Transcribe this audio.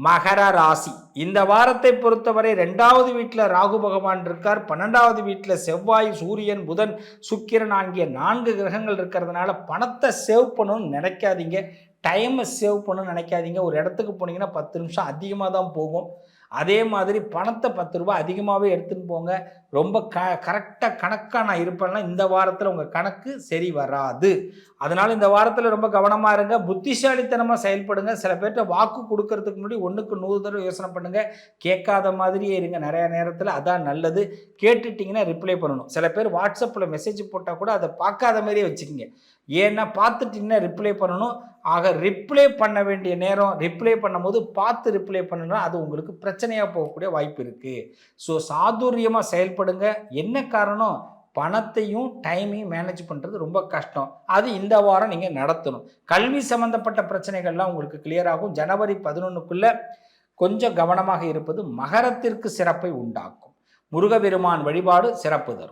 மகர ராசி இந்த வாரத்தை பொறுத்தவரை 2வது வீட்டில் ராகு பகவான் இருக்கார். 12வது வீட்டில் செவ்வாய், சூரியன், புதன், சுக்கிரன் ஆகிய 4 கிரகங்கள் இருக்கிறதுனால பணத்தை சேவ் பண்ணணும்னு நினைக்காதீங்க. டைமை சேவ் பண்ணணும்னு நினைக்காதீங்க. ஒரு இடத்துக்கு போனீங்கன்னா 10 நிமிஷம் அதிகமாக தான் போகும். அதே மாதிரி பணத்தை 10 ரூபாய் அதிகமாகவே எடுத்துன்னு போங்க. ரொம்ப கரெக்டாக கணக்காக நான் இருப்பேன்னா இந்த வாரத்தில் உங்கள் கணக்கு சரி வராது. அதனால் இந்த வாரத்தில் ரொம்ப கவனமாக இருங்க. புத்திசாலித்தனமாக செயல்படுங்க. சில பேர்கிட்ட வாக்கு கொடுக்கறதுக்கு முன்னாடி 1க்கு 100 தடவை யோசனை பண்ணுங்கள். கேட்காத மாதிரியே இருங்க நிறையா நேரத்தில். அதான் நல்லது. கேட்டுட்டிங்கன்னா ரிப்ளை பண்ணணும். சில பேர் வாட்ஸ்அப்பில் மெசேஜ் போட்டால் கூட அதை பார்க்காத மாதிரியே வச்சுக்கிங்க. ஏன்னா பார்த்துட்டிங்கன்னா ரிப்ளை பண்ணணும். ஆக ரிப்ளை பண்ண வேண்டிய நேரம் ரிப்ளை பண்ணும்போது பார்த்து ரிப்ளை பண்ணணும்னா அது உங்களுக்கு பிரச்சனையாக போகக்கூடிய வாய்ப்பு இருக்குது. ஸோ சாதுரியமாக செயல்படுங்க. என்ன காரணம்? பணத்தையும் டைமையும் மேனேஜ் பண்ணுறது ரொம்ப கஷ்டம். அது இந்த வாரம் நீங்கள் நடத்தணும். கல்வி சம்மந்தப்பட்ட பிரச்சனைகள்லாம் உங்களுக்கு கிளியர் ஆகும். ஜனவரி 11க்குள்ளே கொஞ்சம் கவனமாக இருப்பது மகரத்திற்கு சிறப்பை உண்டாக்கும். முருகபெருமான் வழிபாடு சிறப்பு தரும்.